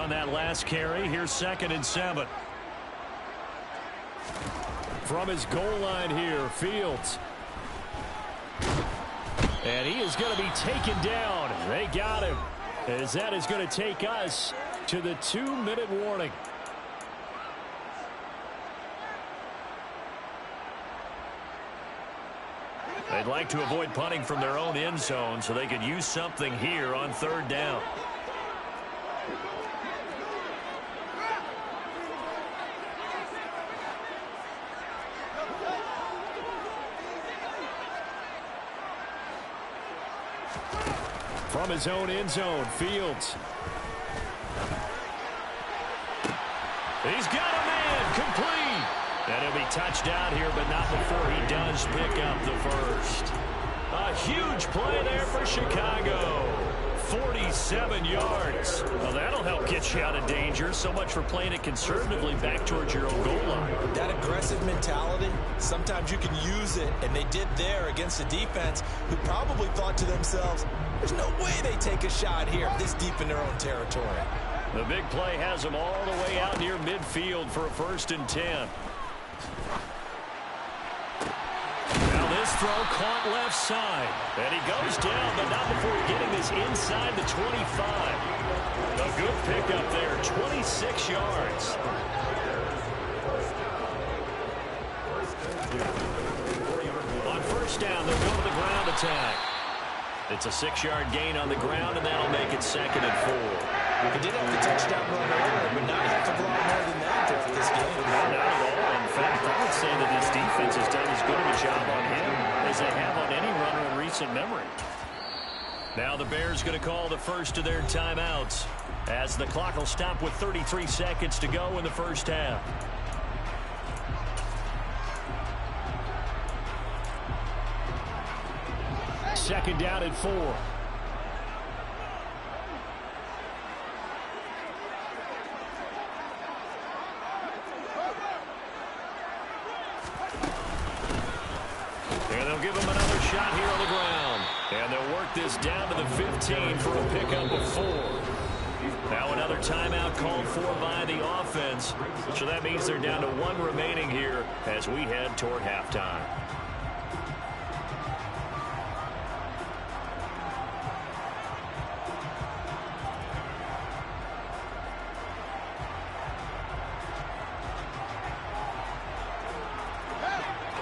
on that last carry. Here's 2nd and 7. From his goal line here, Fields. And he is going to be taken down. They got him. As that is going to take us to the 2-minute warning. They'd like to avoid punting from their own end zone so they could use something here on 3rd down. From his own end zone, Fields. He's got a man, complete. And he'll be touched out here, but not before he does pick up the first. A huge play there for Chicago. 47 yards. Well, that'll help get you out of danger. So much for playing it conservatively back towards your own goal line. That aggressive mentality, sometimes you can use it, and they did there against a defense who probably thought to themselves, there's no way they take a shot here this deep in their own territory. The big play has them all the way out near midfield for a 1st and 10. Now this throw caught left side. And he goes down, but not before getting this inside the 25. A good pickup there, 26 yards. On 1st down, they'll go to the ground attack. It's a 6-yard gain on the ground, and that'll make it 2nd and 4. He did have the touchdown run earlier, but not a heck of a lot more than that for this game. Not at all. In fact, I would say that this defense has done as good of a job on him as they have on any runner in recent memory. Now the Bears going to call the first of their timeouts as the clock will stop with 33 seconds to go in the first half. Second down at 4. And they'll give him another shot here on the ground. And they'll work this down to the 15 for a pickup of 4. Now another timeout called for by the offense. So that means they're down to 1 remaining here as we head toward halftime.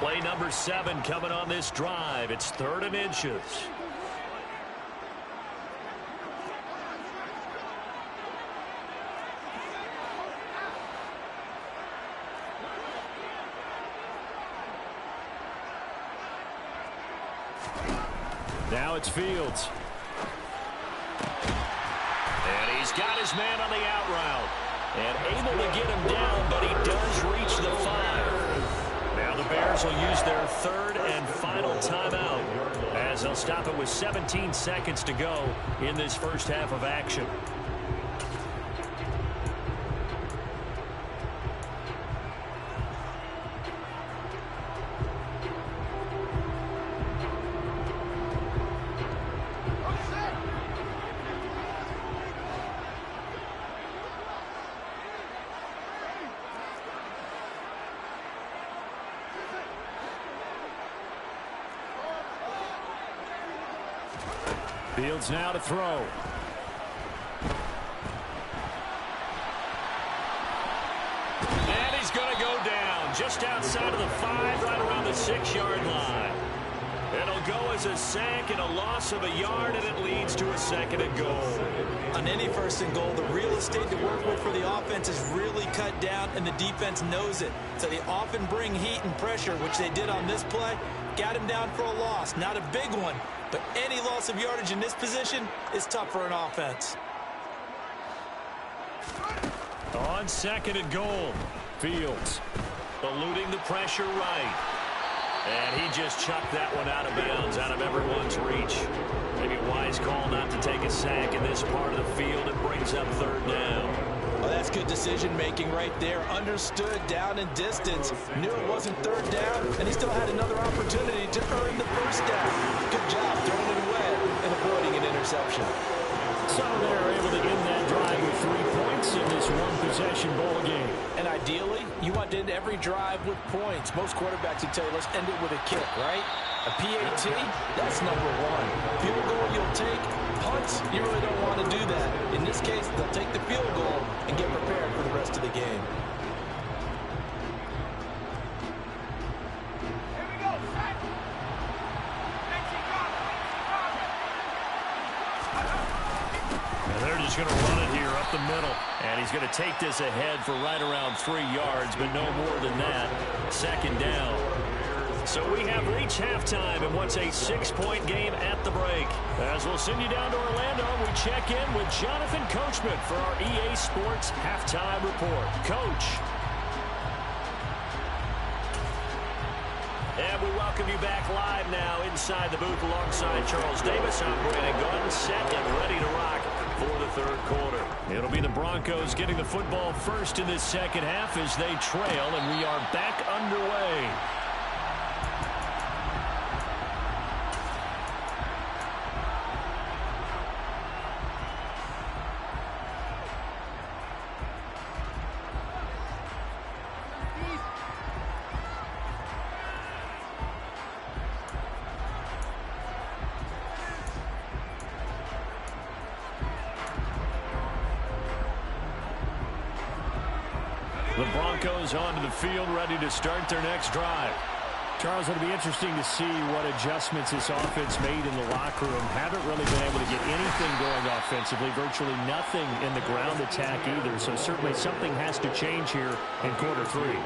Play number 7 coming on this drive. It's 3rd and inches. Now it's Fields. And he's got his man on the out route. And able to get him down, but he does reach the 5. Now the Bears will use their 3rd and final timeout as they'll stop it with 17 seconds to go in this first half of action. Fields now to throw. And he's going to go down just outside of the 5, right around the 6-yard line. It'll go as a sack and a loss of a yard, and it leads to a 2nd and goal. On any 1st and goal, the real estate to work with for the offense is really cut down, and the defense knows it. So they often bring heat and pressure, which they did on this play. Got him down for a loss. Not a big one, but any loss of yardage in this position is tough for an offense. On 2nd and goal, Fields eluding the pressure right. And he just chucked that one out of bounds, out of everyone's reach. Maybe a wise call not to take a sack in this part of the field. It brings up 3rd down. Well, that's good decision-making right there. Understood down and distance. Knew it wasn't 3rd down, and he still had another opportunity to earn the 1st down. Good job throwing it away and avoiding an interception. So they're able to end that drive with 3 points, and possession ball game. And ideally, you want to end every drive with points. Most quarterbacks would tell you, let's end it with a kick, right? A PAT, that's number one. Field goal you'll take. Punts, you really don't want to do that. In this case, they'll take the field goal and get prepared for the rest of the game. They're just going to run it here up the middle. And he's going to take this ahead for right around 3 yards, but no more than that. Second down. So we have reached halftime in what's a 6-point game at the break. As we'll send you down to Orlando, we check in with Jonathan Coachman for our EA Sports Halftime Report. Coach. And we welcome you back live now inside the booth alongside Charles Davis. I'm Brandon Gaudin, set and ready to rock for the third quarter. It'll be the Broncos getting the football first in this second half as they trail, and we are back underway. The Broncos onto the field, ready to start their next drive. Charles, it'll be interesting to see what adjustments this offense made in the locker room. Haven't really been able to get anything going offensively, virtually nothing in the ground attack either. So certainly something has to change here in quarter three.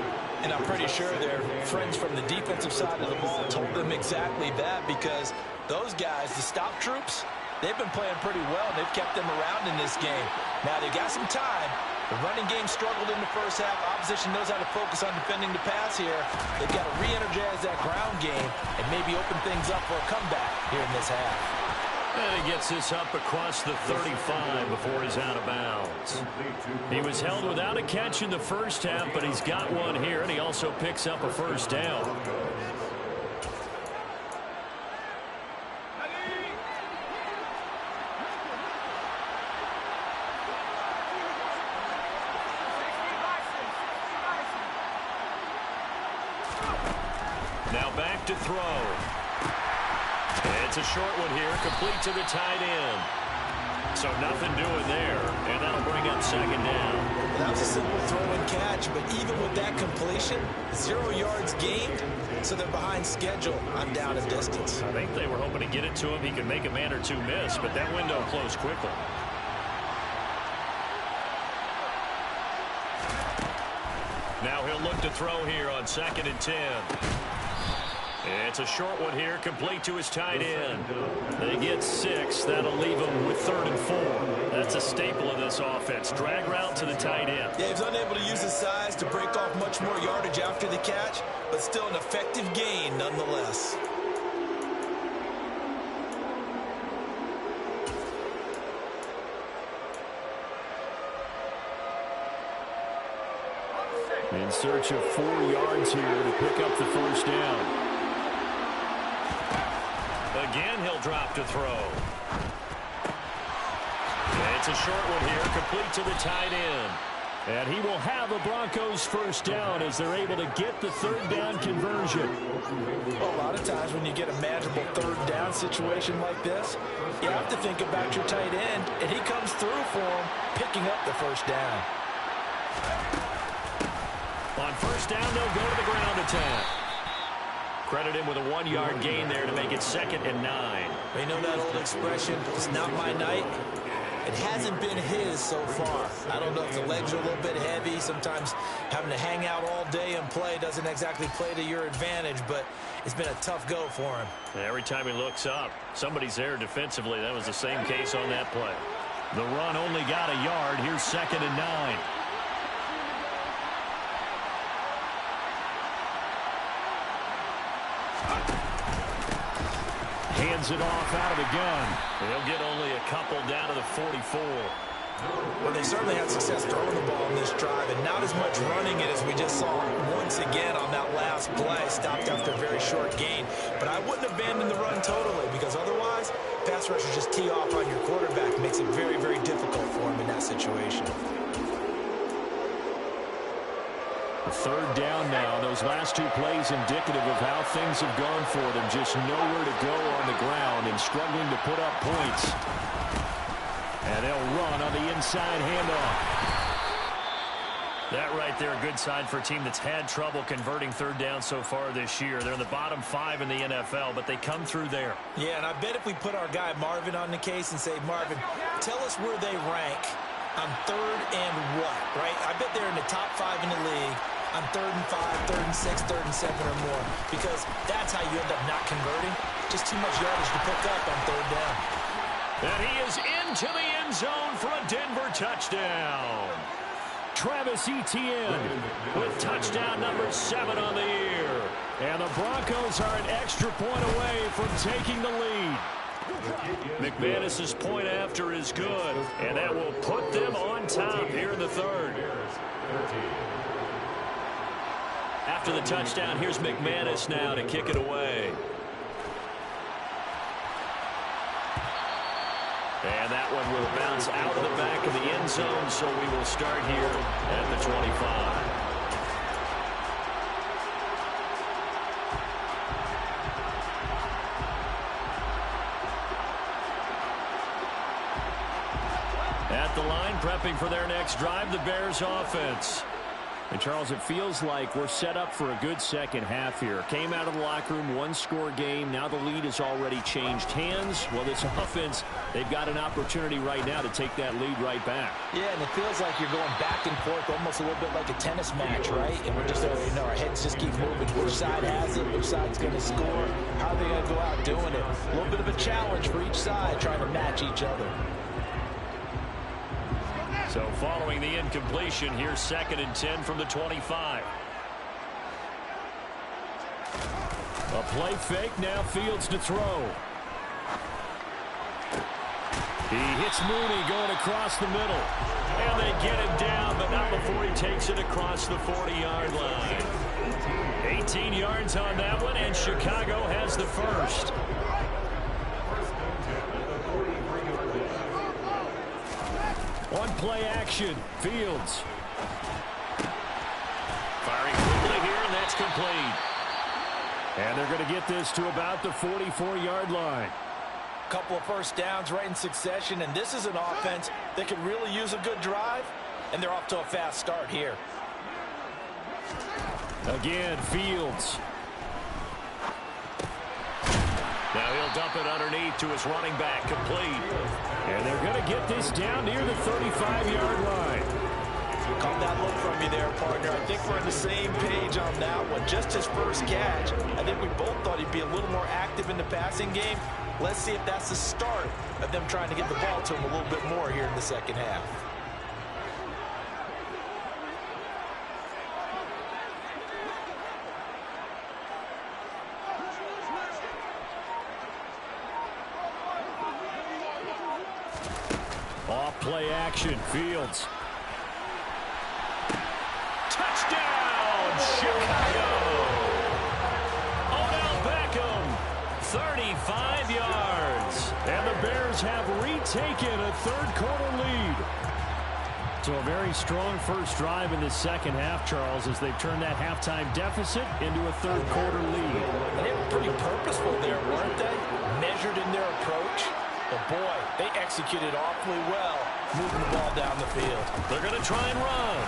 And I'm pretty sure their friends from the defensive side of the ball told them exactly that, because those guys, the stop troops, they've been playing pretty well. They've kept them around in this game. Now they've got some time. The running game struggled in the first half. Opposition knows how to focus on defending the pass here. They've got to re-energize that ground game and maybe open things up for a comeback here in this half. And he gets this up across the 35 before he's out of bounds. He was held without a catch in the first half, but he's got one here, and he also picks up a first down. Now back to throw. It's a short one here, complete to the tight end. So nothing doing there, and that'll bring up second down. Well, that was a simple throw and catch, but even with that completion, 0 yards gained, so they're behind schedule on down and distance. I think they were hoping to get it to him. He could make a man or two miss, but that window closed quickly. Now he'll look to throw here on 2nd and 10. It's a short one here, complete to his tight end. They get 6. That'll leave him with 3rd and 4. That's a staple of this offense. Drag route to the tight end. Yeah, he's unable to use his size to break off much more yardage after the catch, but still an effective gain nonetheless. In search of 4 yards here to pick up the first down. Again, he'll drop to throw. It's a short one here, complete to the tight end. And he will have a Broncos first down as they're able to get the 3rd down conversion. Well, a lot of times when you get a manageable 3rd down situation like this, you have to think about your tight end, and he comes through for him, picking up the first down. On first down, they'll go to the ground attack. Credit him with a 1-yard gain there to make it 2nd and 9. You know that old expression, it's not my night? It hasn't been his so far. I don't know if the legs are a little bit heavy. Sometimes having to hang out all day and play doesn't exactly play to your advantage, but it's been a tough go for him. Every time he looks up, somebody's there defensively. That was the same case on that play. The run only got a yard. Here's 2nd and 9. Hands it off out of the gun. They'll get only a couple down to the 44. Well, they certainly had success throwing the ball in this drive, and not as much running it as we just saw once again on that last play. Stopped after a very short gain. But I wouldn't abandon the run totally, because otherwise, pass rushers just tee off on your quarterback. Makes it very, very difficult for him in that situation. Third down now. Those last two plays indicative of how things have gone for them. Just nowhere to go on the ground and struggling to put up points. And they'll run on the inside handoff. That right there, a good sign for a team that's had trouble converting third down so far this year. They're in the bottom 5 in the NFL, but they come through there. Yeah, and I bet if we put our guy Marvin on the case and say, Marvin, tell us where they rank on third and what, right? I bet they're in the top 5 in the league on 3rd and 5, 3rd and 6, 3rd and 7 or more, because that's how you end up not converting. Just too much yardage to pick up on third down. And he is into the end zone for a Denver touchdown. Travis Etienne with touchdown number 7 on the year. And the Broncos are an extra point away from taking the lead. McManus's point after is good, and that will put them on top here in the third. After the touchdown, here's McManus now to kick it away. And that one will bounce out of the back of the end zone, so we will start here at the 25. At the line, prepping for their next drive, the Bears offense. And, Charles, it feels like we're set up for a good second half here. Came out of the locker room, one-score game. Now the lead has already changed hands. Well, this offense, they've got an opportunity right now to take that lead right back. Yeah, and it feels like you're going back and forth, almost a little bit like a tennis match, right? And we're just, our heads just keep moving. Which side has it? Which side's going to score? How are they going to go out doing it? A little bit of a challenge for each side, trying to match each other. So following the incompletion, here's 2nd and 10 from the 25. A play fake, now Fields to throw. He hits Mooney going across the middle. And they get him down, but not before he takes it across the 40-yard line. 18 yards on that one, and Chicago has the first. One play action, Fields. Firing quickly here, and that's complete. And they're going to get this to about the 44-yard line. Couple of first downs right in succession, and this is an offense that could really use a good drive, and they're off to a fast start here. Again, Fields. Now he'll dump it underneath to his running back, complete. And they're going to get this down near the 35-yard line. Caught that look from you there, partner. I think we're on the same page on that one. Just his first catch. I think we both thought he'd be a little more active in the passing game. Let's see if that's the start of them trying to get the ball to him a little bit more here in the second half. Off play action, Fields. Touchdown, Chicago! Odell Beckham, 35 yards. And the Bears have retaken a third-quarter lead. So a very strong first drive in the second half, Charles, as they've turned that halftime deficit into a third-quarter lead. And they were pretty purposeful there, weren't they? Measured in their approach. But, boy, they executed awfully well moving the ball down the field. They're going to try and run.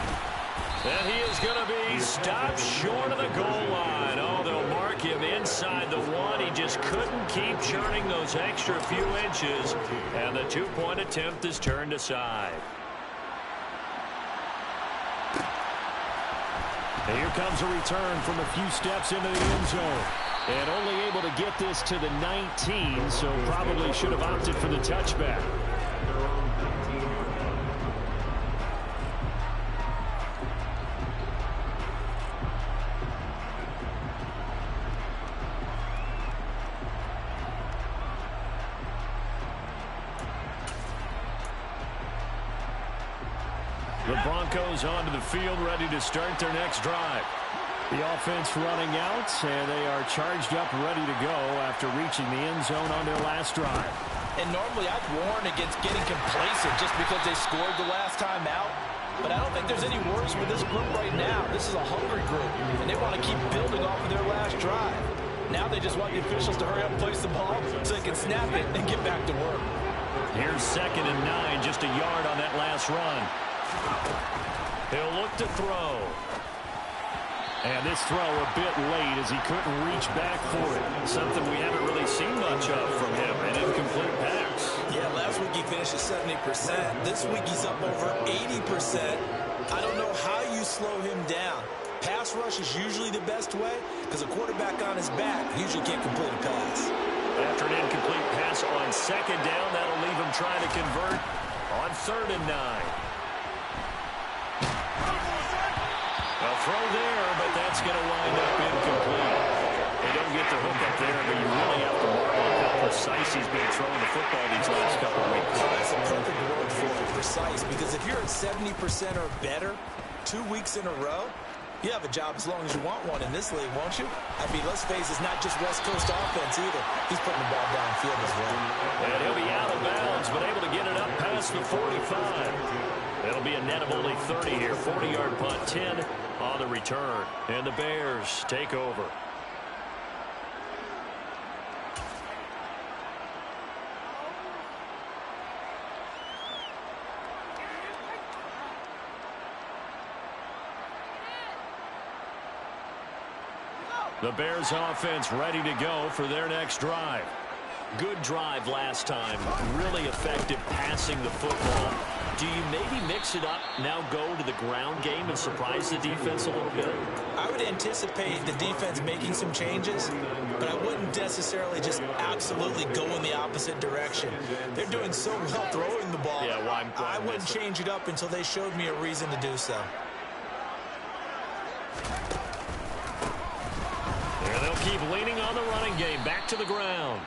And he is going to be stopped short of the goal line. Oh, they'll mark him inside the one. He just couldn't keep churning those extra few inches. And the two-point attempt is turned aside. And here comes a return from a few steps into the end zone. And only able to get this to the 19, so probably should have opted for the touchback. The Broncos onto the field, ready to start their next drive. The offense running out, and they are charged up, ready to go after reaching the end zone on their last drive. And normally I'd warn against getting complacent just because they scored the last time out. But I don't think there's any worries with this group right now. This is a hungry group, and they want to keep building off of their last drive. Now they just want the officials to hurry up and place the ball so they can snap it and get back to work. Here's 2nd and 9, just a yard on that last run. He'll look to throw. And this throw a bit late as he couldn't reach back for it. Something we haven't really seen much of from him, an incomplete pass. Yeah, last week he finished at 70%. This week he's up over 80%. I don't know how you slow him down. Pass rush is usually the best way because a quarterback on his back usually can't complete a pass. After an incomplete pass on 2nd down, that'll leave him trying to convert on 3rd and 9. A throw there, but that's going to wind up incomplete. They don't get the hook up there, but you really have to marvel at how precise he's been throwing the football these last couple of weeks. That's a perfect word for it, precise, because if you're at 70% or better 2 weeks in a row, you have a job as long as you want one in this league, won't you? I mean, let's face it, it's not just West Coast offense either. He's putting the ball downfield as well. And he'll be out of bounds, but able to get it up past the 45. It'll be a net of only 30 here. 40-yard punt, 10 on the return. And the Bears take over. The Bears offense ready to go for their next drive. Good drive last time. Really effective passing the football. Do you maybe mix it up, now go to the ground game and surprise the defense a little bit? I would anticipate the defense making some changes, but I wouldn't necessarily just absolutely go in the opposite direction. They're doing so well throwing the ball. Yeah, well, I wouldn't change it up until they showed me a reason to do so. And they'll keep leaning on the running game. Back to the ground.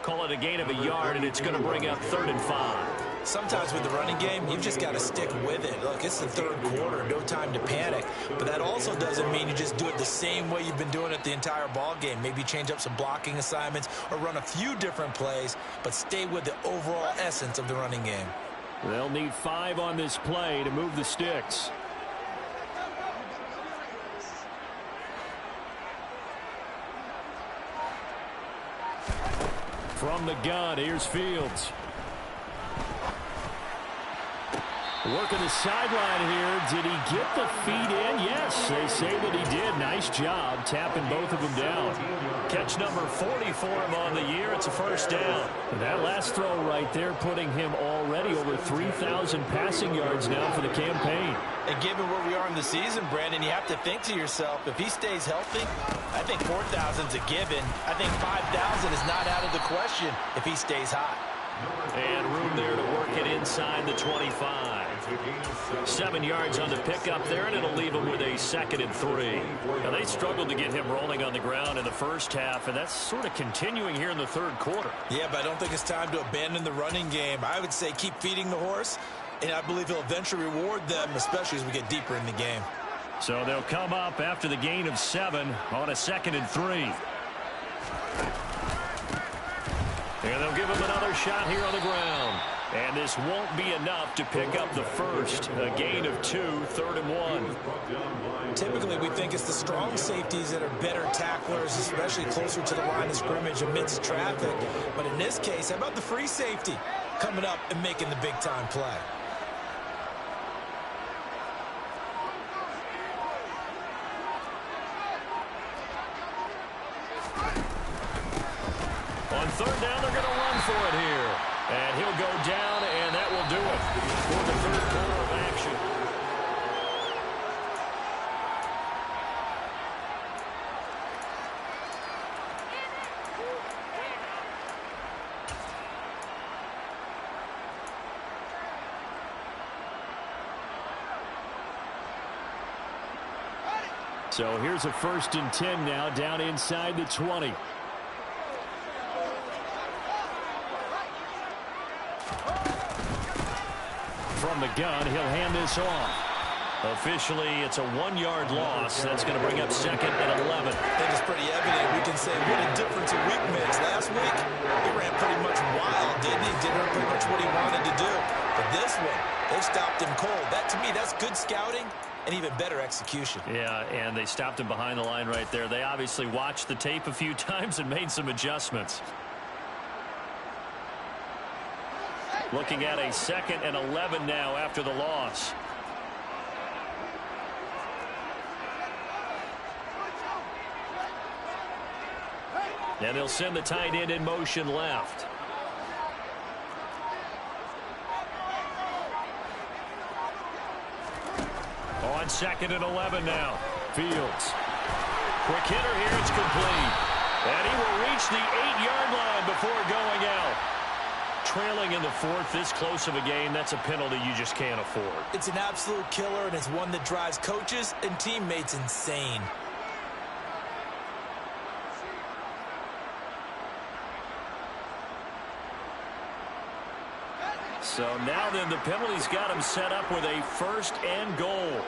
Call it a gain of a yard, and it's going to bring up 3rd and 5. Sometimes with the running game, you've just got to stick with it. Look, it's the 3rd quarter, no time to panic. But that also doesn't mean you just do it the same way you've been doing it the entire ball game. Maybe change up some blocking assignments or run a few different plays, but stay with the overall essence of the running game. They'll need 5 on this play to move the sticks. From the gun, here's Fields. Working the sideline here. Did he get the feet in? Yes, they say that he did. Nice job tapping both of them down. Catch number 40 for him on the year. It's a first down. And that last throw right there putting him already over 3,000 passing yards now for the campaign. And given where we are in the season, Brandon, you have to think to yourself, if he stays healthy, I think 4,000 is a given. I think 5,000 is not out of the question if he stays hot. And room there to work it inside the 25. 7 yards on the pickup there, and it'll leave him with a 2nd and 3. Now, they struggled to get him rolling on the ground in the first half, and that's sort of continuing here in the 3rd quarter. Yeah, but I don't think it's time to abandon the running game. I would say keep feeding the horse, and I believe he'll eventually reward them, especially as we get deeper in the game. So they'll come up after the gain of 7 on a 2nd and 3. And they'll give him another shot here on the ground. And this won't be enough to pick up the first. A gain of 2, 3rd and 1. Typically, we think it's the strong safeties that are better tacklers, especially closer to the line of scrimmage amidst traffic. But in this case, how about the free safety coming up and making the big-time play? On 3rd down, they're going to run for it here. And he'll go down, and that will do it for the 3rd quarter of action. So here's a 1st and 10 now down inside the 20. From the gun, he'll hand this off. Officially, it's a 1-yard loss. That's going to bring up 2nd and 11. I think it's pretty evident. We can say what a difference a week makes. Last week, he ran pretty much wild, didn't he? Did pretty much what he wanted to do. But this one, they stopped him cold. That, to me, that's good scouting and even better execution. Yeah, and they stopped him behind the line right there. They obviously watched the tape a few times and made some adjustments. Looking at a 2nd and 11 now after the loss. And they'll send the tight end in motion left. On 2nd and 11 now. Fields. Quick hitter here. It's complete. And he will reach the 8-yard line before going out. Trailing in the 4th, this close of a game, that's a penalty you just can't afford. It's an absolute killer, and it's one that drives coaches and teammates insane. So now then the penalty's got him set up with a 1st and goal.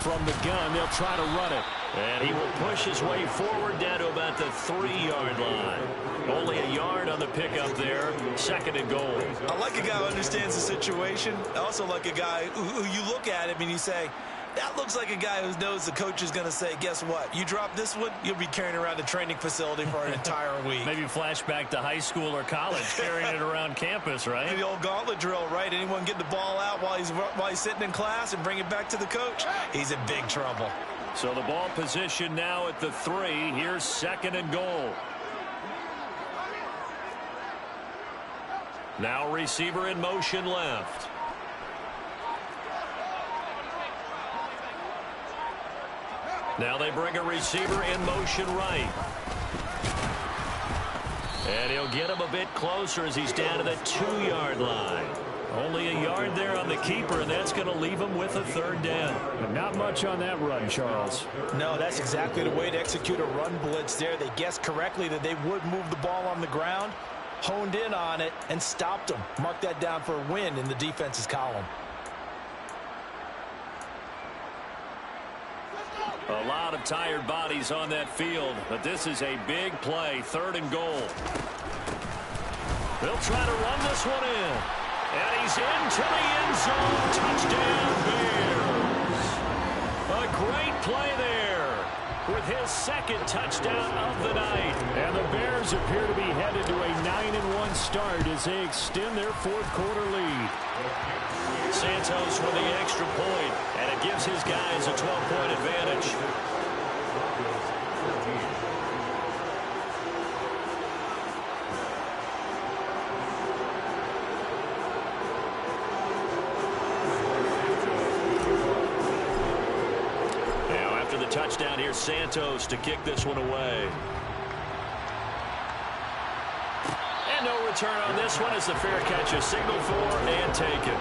From the gun, they'll try to run it. And he will push his way forward down to about the 3-yard line. Only a yard on the pickup there. 2nd and goal. I like a guy who understands the situation. I also like a guy who you look at him and you say, that looks like a guy who knows the coach is going to say, guess what? You drop this one, you'll be carrying around the training facility for an entire week. Maybe flashback to high school or college, carrying it around campus, right? The old gauntlet drill, right? Anyone get the ball out while he's sitting in class and bring it back to the coach? He's in big trouble. So the ball position now at the 3. Here's 2nd and goal. Now receiver in motion left. Now they bring a receiver in motion right. And he'll get him a bit closer as he's down to the 2-yard line. Only a yard there on the keeper, and that's going to leave him with a 3rd down. Not much on that run, Charles. No, that's exactly the way to execute a run blitz there. They guessed correctly that they would move the ball on the ground, honed in on it, and stopped them. Mark that down for a win in the defense's column. A lot of tired bodies on that field, but this is a big play. 3rd and goal. They'll try to run this one in. And he's into the end zone. Touchdown, Bears. A great play there with his 2nd touchdown of the night. And the Bears appear to be headed to a 9-1 start as they extend their 4th quarter lead. Santos with the extra point, and it gives his guys a 12-point advantage. Now after the touchdown, here's Santos to kick this one away. And no return on this one as the fair catch is signaled for and taken.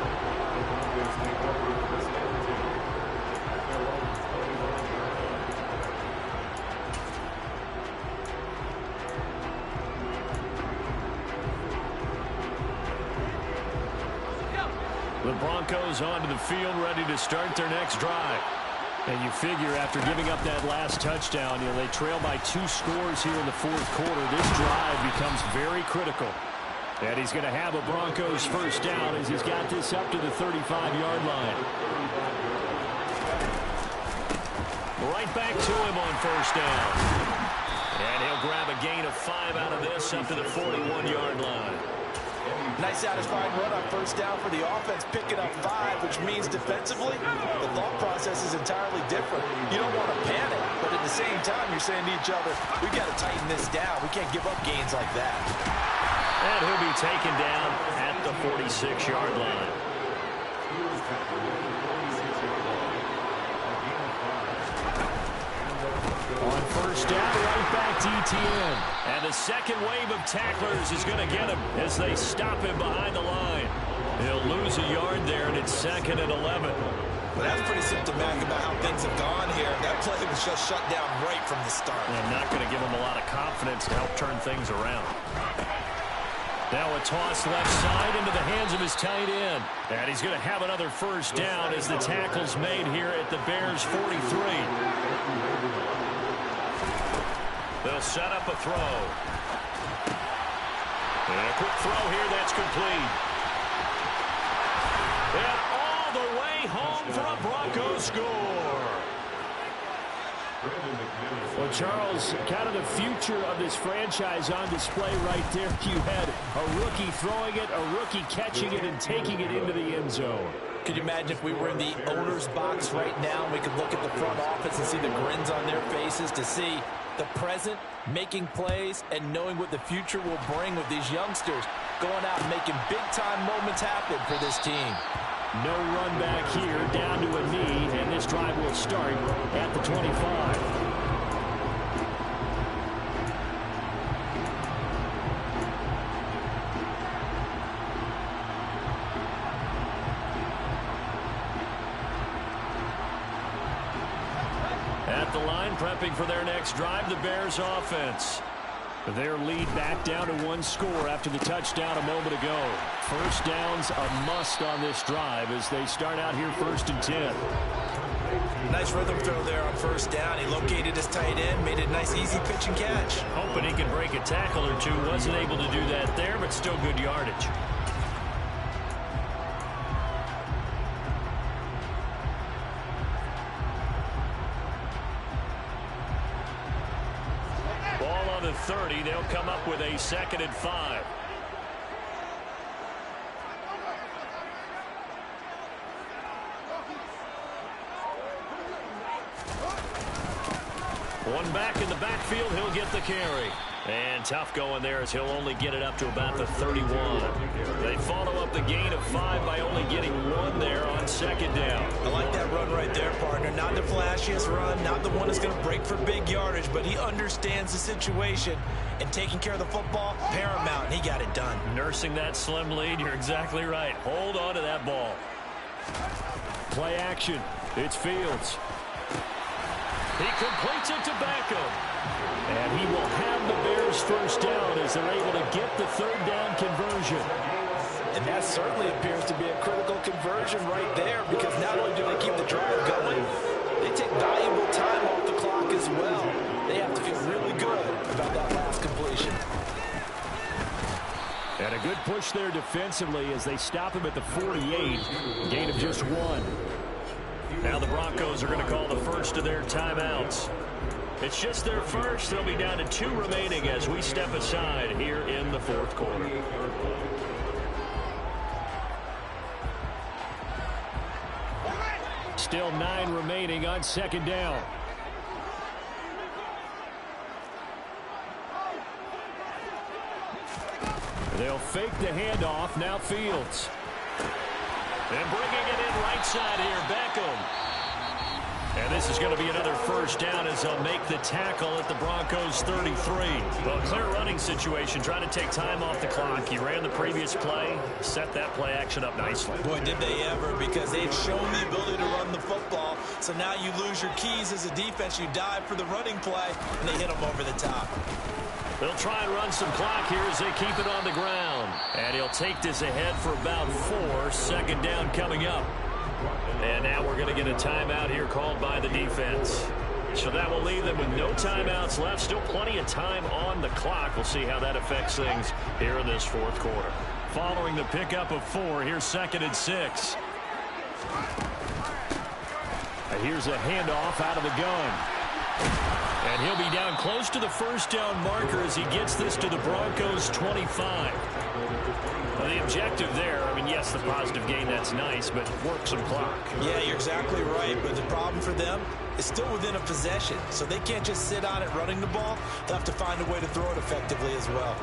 The Broncos onto the field, ready to start their next drive. And you figure after giving up that last touchdown, they trail by 2 scores here in the 4th quarter. This drive becomes very critical. And he's going to have a Broncos 1st down as he's got this up to the 35-yard line. Right back to him on 1st down. And he'll grab a gain of 5 out of this up to the 41-yard line. Nice satisfying run on 1st down for the offense, picking up 5, which means defensively, the thought process is entirely different. You don't want to panic, but at the same time, you're saying to each other, we've got to tighten this down. We can't give up gains like that. And he'll be taken down at the 46-yard line. On 1st down, right back to ETN. And the 2nd wave of tacklers is going to get him as they stop him behind the line. He'll lose a yard there, and it's 2nd and 11. Well, that's pretty symptomatic about how things have gone here. That play was just shut down right from the start. And not going to give him a lot of confidence to help turn things around. Now a toss left side into the hands of his tight end. And he's going to have another 1st down as the tackle's made here at the Bears' 43. They'll set up a throw. And a quick throw here that's complete. And all the way home for a Broncos score. Well, Charles, kind of the future of this franchise on display right there. You had a rookie throwing it, a rookie catching it, and taking it into the end zone. Could you imagine if we were in the owner's box right now and we could look at the front office and see the grins on their faces, to see the present making plays and knowing what the future will bring with these youngsters going out and making big-time moments happen for this team. No run back here, down to a knee, and this drive will start at the 25. At the line, prepping for their next drive, the Bears offense. Their lead back down to one score after the touchdown a moment ago. First down's a must on this drive as they start out here 1st and 10. Nice rhythm throw there on first down. He located his tight end, made it a nice easy pitch and catch. Hoping he can break a tackle or two. Wasn't able to do that there, but still good yardage. Ball on the 30. They'll come up with a 2nd and 5. One back in the backfield, he'll get the carry. And tough going there as he'll only get it up to about the 31. They follow up the gain of 5 by only getting 1 there on 2nd down. I like that run right there, partner. Not the flashiest run, not the one that's going to break for big yardage, but he understands the situation, and taking care of the football, paramount, and he got it done. Nursing that slim lead, you're exactly right. Hold on to that ball. Play action. It's Fields. He completes it to Beckham. And he will have the Bears first down as they're able to get the 3rd down conversion. And that certainly appears to be a critical conversion right there, because not only do they keep the drive going, they take valuable time off the clock as well. They have to feel really good about that last completion. And a good push there defensively as they stop him at the 48. Gain of just 1. Now the Broncos are going to call the first of their timeouts. It's just their first. They'll be down to 2 remaining as we step aside here in the 4th quarter. Still 9 remaining on 2nd down. They'll fake the handoff. Now Fields. And bringing it in right side here, Beckham. And this is going to be another first down as they'll make the tackle at the Broncos 33. Well, clear running situation, trying to take time off the clock. He ran the previous play, set that play action up nicely. Boy, did they ever, because they had shown the ability to run the football. So now you lose your keys as a defense. You dive for the running play, and they hit them over the top. They'll try and run some clock here as they keep it on the ground. And he'll take this ahead for about 4. 2nd down coming up. And now we're going to get a timeout here called by the defense. So that will leave them with no timeouts left. Still plenty of time on the clock. We'll see how that affects things here in this 4th quarter. Following the pickup of 4, here's 2nd and 6. Here's a handoff out of the gun. And he'll be down close to the first down marker as he gets this to the Broncos 25. Well, the objective there, I mean, yes, the positive gain, that's nice, but work some clock. Yeah, you're exactly right, but the problem for them is still within a possession, so they can't just sit on it running the ball. They'll have to find a way to throw it effectively as well.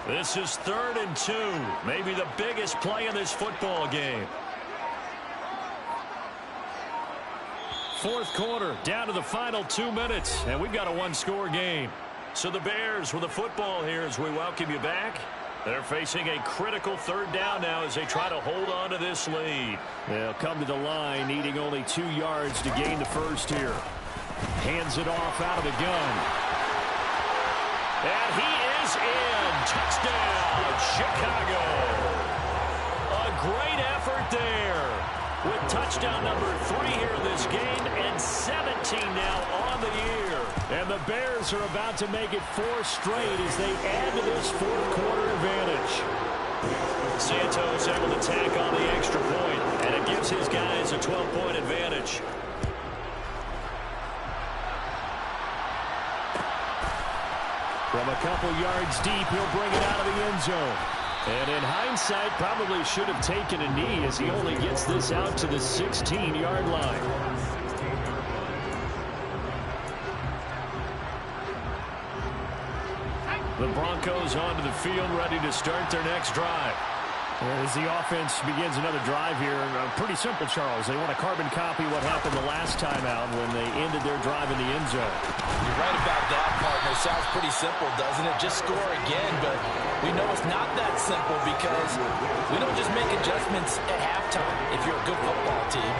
This is 3rd and 2, maybe the biggest play in this football game. 4th quarter, down to the final 2 minutes, and we've got a 1-score game. So the Bears with the football here as we welcome you back. They're facing a critical 3rd down now as they try to hold on to this lead. They'll come to the line, needing only 2 yards to gain the first here. Hands it off out of the gun. And he is in. Touchdown, Chicago. A great effort there. with touchdown number 3 here in this game and 17 now on the year. And the Bears are about to make it 4 straight as they add to this fourth-quarter advantage. Santos able to tack on the extra point, and it gives his guys a 12-point advantage. From a couple yards deep, he'll bring it out of the end zone. And in hindsight, probably should have taken a knee as he only gets this out to the 16-yard line. The Broncos onto the field, ready to start their next drive. As the offense begins another drive here, pretty simple, Charles. They want to carbon copy what happened the last time out when they ended their drive in the end zone. You're right about that, partner. Sounds pretty simple, doesn't it? Just score again, but we know it's not that simple because we don't just make adjustments at halftime if you're a good football team.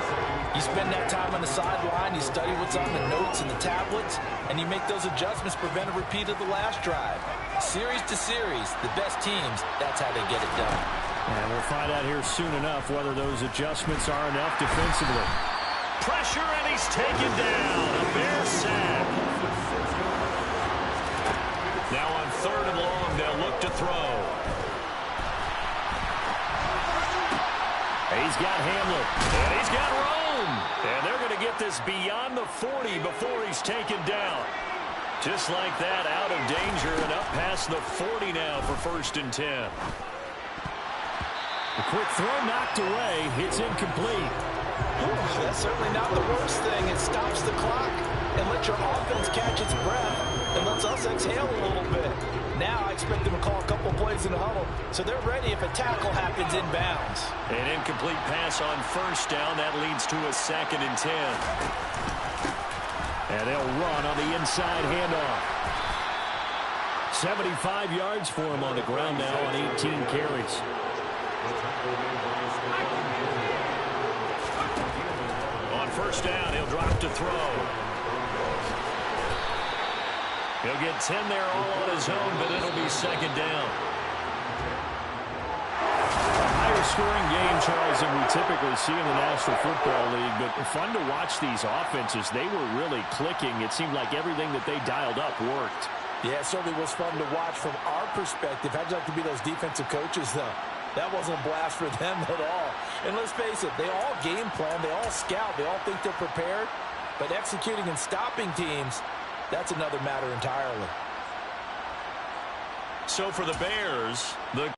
You spend that time on the sideline, you study what's on the notes and the tablets, and you make those adjustments, prevent a repeat of the last drive. Series to series, the best teams, that's how they get it done. And we'll find out here soon enough whether those adjustments are enough defensively. Pressure, and he's taken down. A Bear sack. Now on 3rd and long, they'll look to throw. He's got Hamlet, and he's got Rome. And they're going to get this beyond the 40 before he's taken down. Just like that, out of danger and up past the 40 now for 1st and 10. A quick throw knocked away. It's incomplete. That's certainly not the worst thing. It stops the clock and lets your offense catch its breath and lets us exhale a little bit. Now I expect them to call a couple plays in the huddle, so they're ready if a tackle happens inbounds. An incomplete pass on 1st down. That leads to a 2nd and 10. And they'll run on the inside handoff. 75 yards for him on the ground now on 18 carries. On 1st down, he'll drop to throw. He'll get 10 there all on his own, but it'll be 2nd down. A higher scoring game, Charles, than we typically see in the National Football League, but fun to watch these offenses. They were really clicking. It seemed like everything that they dialed up worked. Yeah, it certainly was fun to watch from our perspective. How'd you like to be those defensive coaches, though? That wasn't a blast for them at all. And let's face it, they all game plan, they all scout, they all think they're prepared. But executing and stopping teams, that's another matter entirely. So for the Bears, the